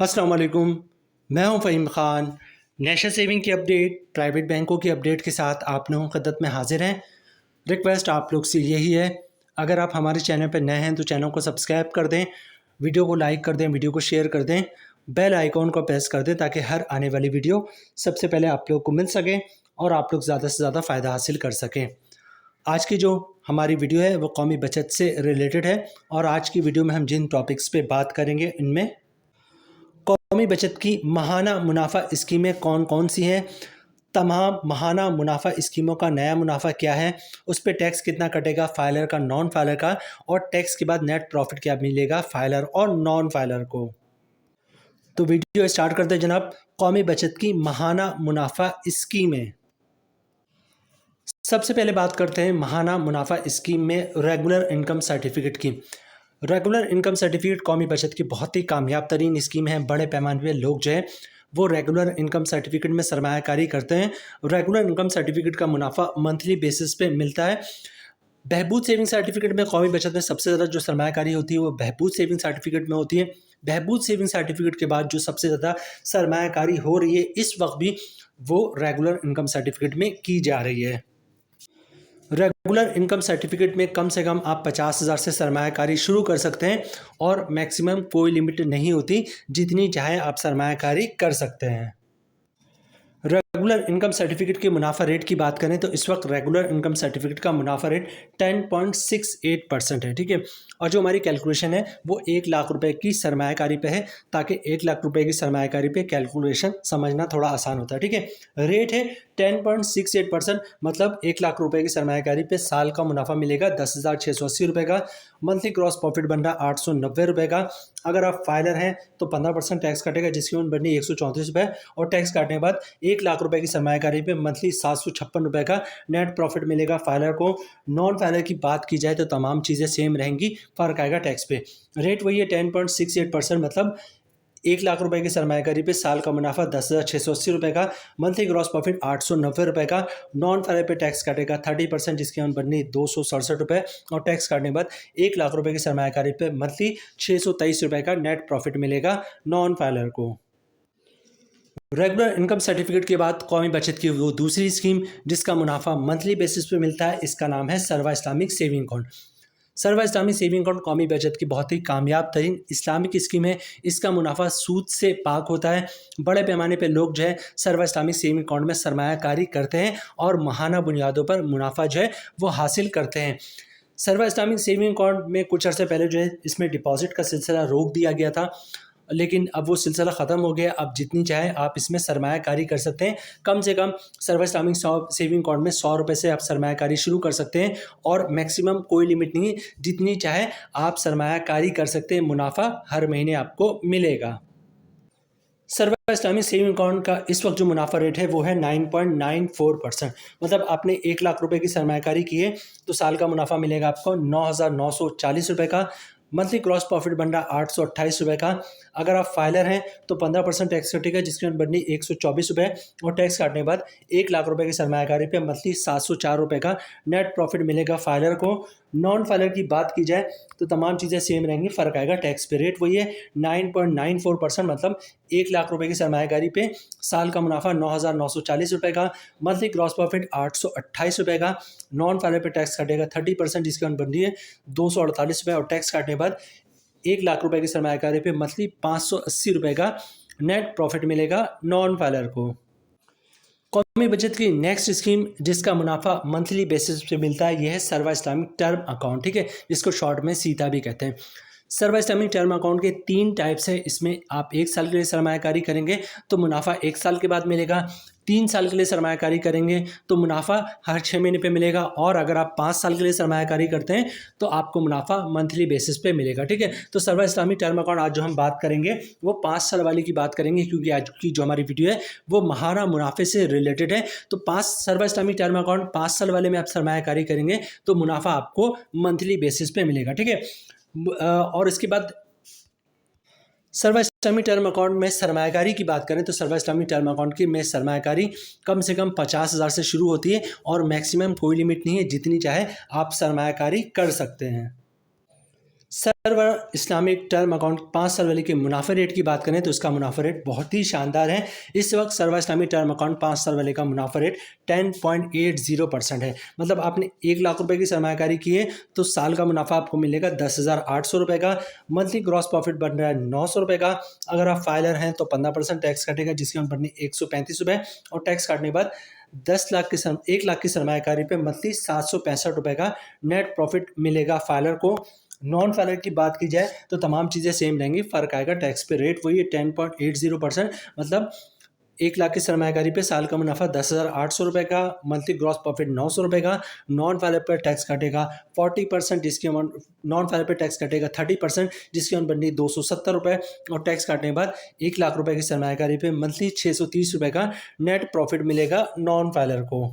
अस्सलाम वालेकुम। मैं हूं फ़हीम ख़ान। नेशनल सेविंग की अपडेट, प्राइवेट बैंकों की अपडेट के साथ आप लोगों की खिदमत में हाजिर हैं। रिक्वेस्ट आप लोग से यही है, अगर आप हमारे चैनल पर नए हैं तो चैनल को सब्सक्राइब कर दें, वीडियो को लाइक कर दें, वीडियो को शेयर कर दें, बेल आइकॉन को प्रेस कर दें ताकि हर आने वाली वीडियो सबसे पहले आप लोग को मिल सके और आप लोग ज़्यादा से ज़्यादा फ़ायदा हासिल कर सकें। आज की जो हमारी वीडियो है वो कौमी बचत से रिलेटेड है और आज की वीडियो में हम जिन टॉपिक्स पे बात करेंगे इनमें कौमी बचत की माहाना मुनाफा स्कीमें कौन कौन सी हैं, तमाम माहाना मुनाफा स्कीमों का नया मुनाफा क्या है, उस पे टैक्स कितना कटेगा फाइलर का, नॉन फाइलर का, और टैक्स के बाद नेट प्रॉफिट क्या मिलेगा फाइलर और नॉन फाइलर को। तो वीडियो स्टार्ट करते हैं जनाब। कौमी बचत की माहाना मुनाफा स्कीमें। सबसे पहले बात करते हैं माहाना मुनाफा स्कीम में रेगुलर इनकम सर्टिफिकेट की। रेगुलर इनकम सर्टिफिकेट कौमी बचत की बहुत ही कामयाब तरीन स्कीम है। बड़े पैमाने पे लोग जो है वो रेगुलर इनकम सर्टिफिकेट में सरमायाकारी करते हैं। रेगुलर इनकम सर्टिफिकेट का मुनाफा मंथली बेसिस पे मिलता है। बहबूद सेविंग सर्टिफिकेट में कौमी बचत में सबसे ज़्यादा जो सरमायाकारी होती है वो बहबूद सेविंग सर्टिफिकेट में होती है। बहबूद सेविंग सर्टिफिकेट के बाद जो सबसे ज़्यादा सरमायाकारी हो रही है इस वक्त भी वो रेगुलर इनकम सर्टिफिकेट में की जा रही है। रेगुलर इनकम सर्टिफिकेट में कम से कम आप 50,000 से सरमायाकारी शुरू कर सकते हैं और मैक्सिमम कोई लिमिट नहीं होती, जितनी चाहे आप सरमायाकारी कर सकते हैं। रेगुलर इनकम सर्टिफिकेट के मुनाफा रेट की बात करें तो इस वक्त रेगुलर इनकम सर्टिफिकेट का मुनाफा रेट 10.68% है, ठीक है। और जो हमारी कैलकुलेशन है वो 1 लाख रुपए की सरमायाकारी पे है, ताकि 1 लाख रुपए की सरमायाकारी पे कैलकुलेशन समझना थोड़ा आसान होता है, ठीक है। रेट है 10.68%, मतलब 1 लाख रुपए की सरमायाकारी पे साल का मुनाफा मिलेगा 10,680 रुपये का। मंथली क्रॉस प्रॉफिट बन रहा 890 रुपये का। अगर आप फाइलर हैं तो 15% टैक्स कटेगा, जिसकी उम्र बननी 134 रुपये, और टैक्स काटने के बाद 1 लाख रुपए की सरमायाकारी पे मंथली 756 रुपये का नेट प्रॉफिट मिलेगा फाइलर को। नॉन फाइलर की बात की जाए तो तमाम चीज़ें सेम रहेंगी, फ़र्क आएगा टैक्स पे। रेट वही है 10.68%, मतलब 1 लाख रुपए की सरमायाकारी पे साल का मुनाफा 10,680 रुपये का। मंथली ग्रॉस प्रॉफिट 890 रुपये का। नॉन फाइलर पे टैक्स काटेगा 30%, जिसकी अमाउंट बननी 267 रुपये, और टैक्स काटने के बाद 1 लाख रुपए की सरमायाकारी पे मंथली 623 रुपये का नेट प्रॉफिट मिलेगा नॉन फाइलर को। रेगुलर इनकम सर्टिफिकेट के बाद कौमी बचत की वो दूसरी स्कीम जिसका मुनाफा मंथली बेसिस पे मिलता है, इसका नाम है सर्वा इस्लामिक सेविंग अकाउंट। सर्वा इस्लामिक सेविंग अकाउंट कौमी बचत की बहुत ही कामयाब तरीन इस्लामिक स्कीम है। इसका मुनाफा सूद से पाक होता है। बड़े पैमाने पे लोग जो है सर्वा इस्लामिक सेविंग अकाउंट में सरमायाकारी करते हैं और माहाना बुनियादों पर मुनाफा जो है वो हासिल करते हैं। सर्वा इस्लामिक सेविंग अकाउंट में कुछ अर्से पहले जो है इसमें डिपॉजिट का सिलसिला रोक दिया गया था, लेकिन अब वो सिलसिला ख़त्म हो गया। अब जितनी चाहे आप इसमें सरमायाकारी कर सकते हैं। कम से कम सर्वा इस्लामिक सेविंग अकाउंट में 100 रुपये से आप सरमायाकारी शुरू कर सकते हैं और मैक्सिमम कोई लिमिट नहीं, जितनी चाहे आप सरमायाकारी कर सकते हैं। मुनाफा हर महीने आपको मिलेगा। सर्वा इस्लामिक सेविंग अकाउंट का इस वक्त जो मुनाफा रेट है वो है 9.94%, मतलब आपने 1 लाख रुपए की सरमायाकारी की है तो साल का मुनाफा मिलेगा आपको 9,940 रुपये का। मंथली क्रॉस प्रॉफिट बन रहा 828 रुपये का। अगर आप फाइलर हैं तो 15% टैक्स कटेगा, जिसकी बननी 124 रुपये, और टैक्स काटने के बाद 1 लाख रुपए की सरमायाकारी पे मंथली 704 रुपये का नेट प्रॉफिट मिलेगा फाइलर को। नॉन फाइलर की बात की जाए तो तमाम चीज़ें सेम रहेंगी, फ़र्क आएगा टैक्स पे। रेट वही है 9.94%, मतलब 1 लाख रुपए की सरमायाकारी पे साल का मुनाफा 9,940 रुपये का। मंथली क्रॉस प्रॉफिट 828 रुपये का। नॉन फाइलर पे टैक्स कटेगा 30%, जिसकी बन रही है 248 रुपये, और टैक्स काटने के बाद 1 लाख रुपए की सरमायाकारी पे मंथली 580 रुपये का नेट प्रॉफिट मिलेगा नॉन फाइलर को। कौमी बचत की नेक्स्ट स्कीम जिसका मुनाफा मंथली बेसिस पे मिलता है यह है सर्वा इस्लामिक टर्म अकाउंट, ठीक है, जिसको शॉर्ट में सीता भी कहते हैं। सर्वा इस्लामिक टर्म अकाउंट के 3 टाइप्स हैं। इसमें आप 1 साल के लिए सरमायाकारी करेंगे तो मुनाफा 1 साल के बाद मिलेगा। 3 साल के लिए सरमायाकारी करेंगे तो मुनाफा हर 6 महीने पे मिलेगा, और अगर आप 5 साल के लिए सरमायाकारी करते हैं तो आपको मुनाफा मंथली बेसिस पे मिलेगा, ठीक है। तो सर्वा इस्लामिक टर्म अकाउंट आज जो हम बात करेंगे वो 5 साल वाली की बात करेंगे, क्योंकि आज की जो हमारी वीडियो है वो माहाना मुनाफे से रिलेटेड है। तो 5 सर्वा इस्लामिक टर्म अकाउंट 5 साल वाले में आप सरमायाकारी करेंगे तो मुनाफा आपको मंथली बेसिस पे मिलेगा, ठीक है। और इसके बाद सर्वा इस्लामिक टर्म अकाउंट में सरमायाकारी की बात करें तो सर्वा इस्लामिक टर्म अकाउंट की में सरमायाकारी कम से कम 50,000 से शुरू होती है और मैक्सिमम कोई लिमिट नहीं है, जितनी चाहे आप सरमायाकारी कर सकते हैं। सर्व इस्लामिक टर्म अकाउंट 5 साल वाले के मुनाफे रेट की बात करें तो इसका मुनाफा रेट बहुत ही शानदार है। इस वक्त सर्व इस्लामिक टर्म अकाउंट 5 साल वाले का मुनाफा रेट 10.80% है। मतलब आपने 1 लाख रुपए की सरमायाकारी की है तो साल का मुनाफा आपको मिलेगा 10,800 रुपये का। मंथली ग्रॉस प्रॉफिट बन रहा है 900 रुपये का। अगर आप फाइलर हैं तो 15% टैक्स कटेगा, जिसकी अमाउंट बननी 135 रुपये, और टैक्स काटने के बाद 1 लाख की सरमायाकारी पे मंथली 765 रुपये का नेट प्रॉफिट मिलेगा फाइलर को। नॉन फाइलर की बात की जाए तो तमाम चीज़ें सेम रहेंगी, फ़र्क आएगा टैक्स पे रेट वही है 10.80%। मतलब 1 लाख की सरमायाकारी पे साल का मुनाफा 10,800 रुपये का, मंथली ग्रॉस प्रॉफिट 900 रुपये का। नॉन फाइलर पर टैक्स कटेगा 40%, जिसकी अमाउंट नॉन फाइलर पर टैक्स कटेगा 30%, जिसकी अमाउंट बननी 270 रुपये, और टैक्स काटने के बाद 1 लाख रुपये की सरमायाकारी पे मंथली 630 रुपये का नेट प्रॉफिट मिलेगा नॉन फाइलर को।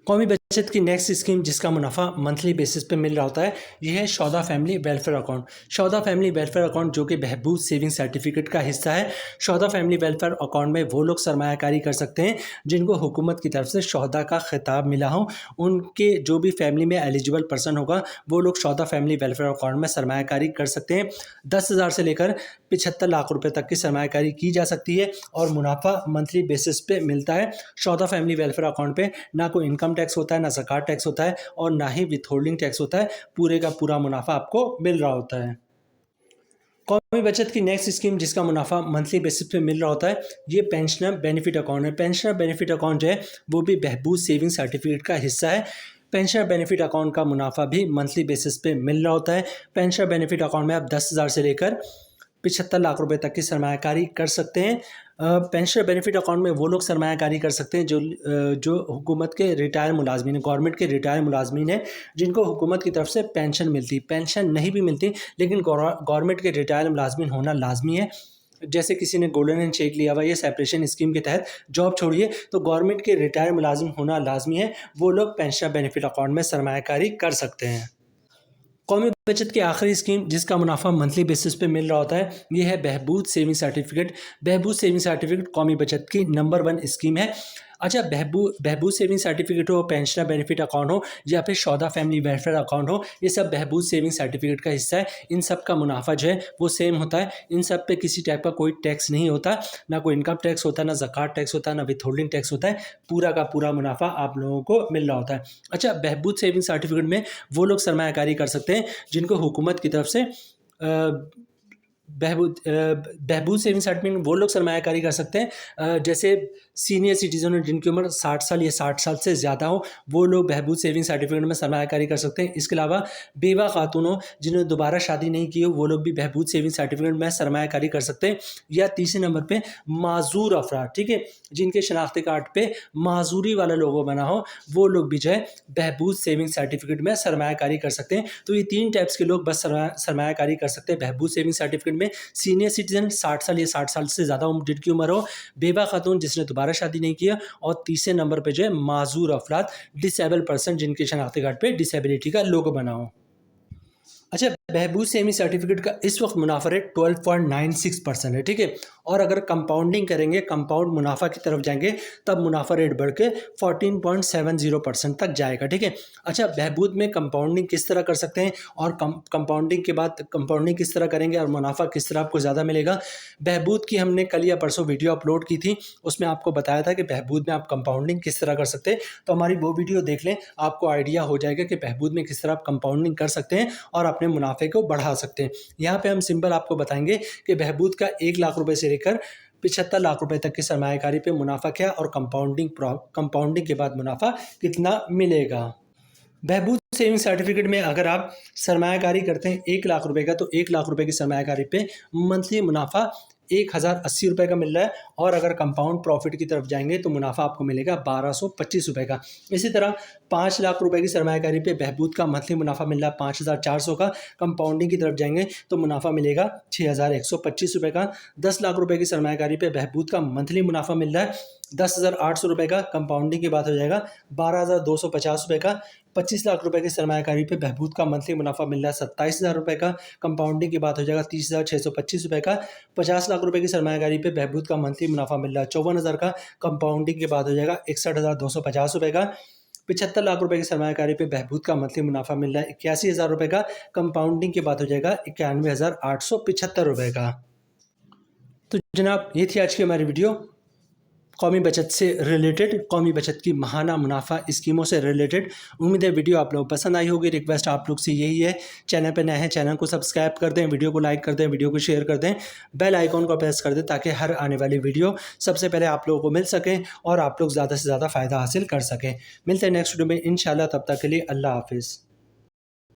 कौमी बचत की नेक्स्ट स्कीम जिसका मुनाफा मंथली बेसिस पे मिल रहा होता है, यह है शौदा फैमिली वेलफेयर अकाउंट। शौदा फैमिली वेलफेयर अकाउंट जो कि बहबूद सेविंग सर्टिफिकेट का हिस्सा है। शौदा फैमिली वेलफेयर अकाउंट में वो लोग सरमायाकारी कर सकते हैं जिनको हुकूमत की तरफ से शौदा का खिताब मिला हो। उनके जो भी फैमिली में एलिजिबल पर्सन होगा वो लोग शौदा फैमिली वेलफेयर अकाउंट में सरमायाकारी कर सकते हैं। 10,000 से लेकर 75 लाख रुपये तक की सरमायाकारी की जा सकती है और मुनाफा मंथली बेसिस पे मिलता है। शौदा फैमिली वेलफेयर अकाउंट पे ना कोई इनकम टैक्स होता है, ना ज़कात टैक्स होता है, और ना ही विथहोल्डिंग टैक्स होता है। पूरे का पूरा मुनाफा आपको मिल रहा होता है। कौमी बचत की नेक्स्ट स्कीम जिसका मुनाफा मंथली बेसिस पे मिल रहा होता है, ये पेंशनर बेनिफिट अकाउंट है। पेंशनर बेनिफिट अकाउंट जो है वो भी बहबूद सेविंग सर्टिफिकेट का हिस्सा है। पेंशनर बेनिफिट अकाउंट का मुनाफा भी मंथली बेसिस पे मिल रहा होता है। पेंशनर बेनिफिट अकाउंट में आप 10,000 से लेकर 75 लाख रुपए तक की सरमायाकारी कर सकते हैं। पेंशनर बेनिफिट अकाउंट में वो लोग सरमायाकारी कर सकते हैं जो हुकूमत के रिटायर मुलाजमीन, गवर्नमेंट के रिटायर मुलाजमीन हैं, जिनको हुकूमत की तरफ से पेंशन मिलती। पेंशन नहीं भी मिलती लेकिन गवर्नमेंट के रिटायर मुलाजमीन होना लाजमी है। जैसे किसी ने गोल्डन हैंड चेक लिया हुआ, ये सेपरेशन स्कीम के तहत जॉब छोड़िए तो गवर्नमेंट के रिटायर मुलाजिम होना लाजमी है। वो लोग पेंशनर बेनिफिट अकाउंट में सरमायाकारी कर सकते हैं। कौमी बचत की आखिरी स्कीम जिसका मुनाफा मंथली बेसिस पे मिल रहा होता है, ये है बहबूद सेविंग सर्टिफिकेट। बहबूद सेविंग सर्टिफिकेट कौमी बचत की नंबर 1 स्कीम है। अच्छा, बहबूद सेविंग सर्टिफिकेट हो, पेंशनर बेनिफिट अकाउंट हो, या फिर शौदा फैमिली वेलफेयर अकाउंट हो, ये सब बहबूद सेविंग सर्टिफिकेट का हिस्सा है। इन सब का मुनाफा जो है वो सेम होता है। इन सब पे किसी टाइप का कोई टैक्स नहीं होता, ना कोई इनकम टैक्स होता है, ना ज़कात टैक्स होता है, ना विथहोल्डिंग टैक्स होता है। पूरा का पूरा मुनाफा आप लोगों को मिल रहा होता है। अच्छा, बहबूद सेविंग सर्टिफिकेट में वो लोग सरमायाकारी कर सकते हैं जिनको हुकूमत की तरफ से बहबूद सेविंग सर्टिफिकेट में वो लोग सरमायाकारी कर सकते हैं जैसे सीनियर सिटीजन जिनकी उम्र 60 साल या 60 साल से ज़्यादा हो, वो लोग बहबूद सेविंग सर्टिफिकेट में सरमायाकारी कर सकते हैं। इसके अलावा बेवा खातून हो जिन्होंने दोबारा शादी नहीं की हो, वो लोग भी बहबूद सेविंग सर्टिफिकेट में सरमायाकारी कर सकते हैं। या तीसरे नंबर पे माजूर अफराद, ठीक है, जिनके शनाख्ती कार्ड पे माजूरी वाला लोगो बना हो, वो लोग भी जो है बहबूद सेविंग सर्टिफिकेट में सरमायाकारी कर सकते हैं। तो ये 3 टाइप्स के लोग बस सरमायाकारी कर सकते हैं बहबूद सेविंग सर्टिफिकेट में। सीनियर सिटीजन 60 साल या 60 साल से ज़्यादा जिनकी उम्र हो, बेवा खातून जिसने दोबारा शादी नहीं किया, और तीसरे नंबर पे जो है माजूर अफराद, डिसेबल पर्सन जिनके शनाख्ती कार्ड पे डिसेबिलिटी का लोगो बना हो। अच्छा, बहबूद सेविंग सर्टिफिकेट का इस वक्त मुनाफा रेट 12.96% है, ठीक है। और अगर कंपाउंडिंग करेंगे, कंपाउंड मुनाफा की तरफ जाएंगे, तब मुनाफा रेट बढ़ के 14.70% तक जाएगा, ठीक है। अच्छा, बहबूद में कंपाउंडिंग किस तरह कर सकते हैं और कंपाउंडिंग के बाद कंपाउंडिंग किस तरह करेंगे और मुनाफा किस तरह आपको ज़्यादा मिलेगा। बहबूद की हमने कल या परसों वीडियो अपलोड की थी, उसमें आपको बताया था कि बहबूद में आप कंपाउंडिंग किस तरह कर सकते हैं। तो हमारी वो वीडियो देख लें, आपको आइडिया हो जाएगा कि बहबूद में किस तरह आप कंपाउंडिंग कर सकते हैं और अपने मुनाफे को बढ़ा सकते हैं। यहाँ पे हम सिंपल आपको बताएंगे कि बहबूद का 1 लाख रुपए से लेकर 75 लाख रुपए तक की सरमायाकारी पे मुनाफा क्या और कंपाउंडिंग के बाद मुनाफा कितना मिलेगा। बहबूद सेविंग सर्टिफिकेट में अगर आप सरमायाकारी करते हैं 1 लाख रुपए का, तो 1 लाख रुपए की सरमायाकारी पे मंथली मुनाफा 1,080 रुपये का मिल रहा है। और अगर कंपाउंड प्रॉफिट की तरफ जाएंगे तो मुनाफा आपको मिलेगा 1,225 रुपये का। इसी तरह 5 लाख रुपए की सरमायाकारी पे बहबूद का मंथली मुनाफा मिल रहा है 5,400 का। कंपाउंडिंग की तरफ जाएंगे तो मुनाफा मिलेगा 6,125 रुपये का। 10 लाख रुपए की सरमायाकारी पे बहबूद का मंथली मुनाफा मिल रहा है 10,800 रुपये का। कंपाउंडिंग की बात हो जाएगा 12,250 रुपये का। 25 लाख रुपए की सरमायाकारी पे बहबूद का मंथली मुनाफा मिल रहा है 27,000 रुपये का। कंपाउंडिंग की बात हो जाएगा 30,625 रुपये का। 50 लाख रुपए की सरमायाकारी पे बहबूद का मंथली मुनाफा मिल रहा है 54,000 का। कंपाउंडिंग की बात हो जाएगा 61,250 रुपये का। 75 लाख रुपए की सरमायाकारी पे बहबूद का मंथली मुनाफा मिल रहा है 81,000 रुपये का। कंपाउंडिंग के बाद हो जाएगा 91,875 रुपये का। तो जनाब ये थी आज की हमारी वीडियो कौमी बचत से रिलेटेड, कौमी बचत की महाना मुनाफा स्कीमों से रिलेटेड। उम्मीद है वीडियो आप लोगों को पसंद आई होगी। रिक्वेस्ट आप लोग से यही है, चैनल पर नए हैं चैनल को सब्सक्राइब कर दें, वीडियो को लाइक कर दें, वीडियो को शेयर कर दें, बेल आइकॉन को प्रेस कर दें ताकि हर आने वाली वीडियो सबसे पहले आप लोगों को मिल सकें और आप लोग ज़्यादा से ज़्यादा फ़ायदा हासिल कर सकें। मिलते हैं नेक्स्ट वीडियो में इंशाल्लाह, तब तक के लिए अल्लाह हाफिज़।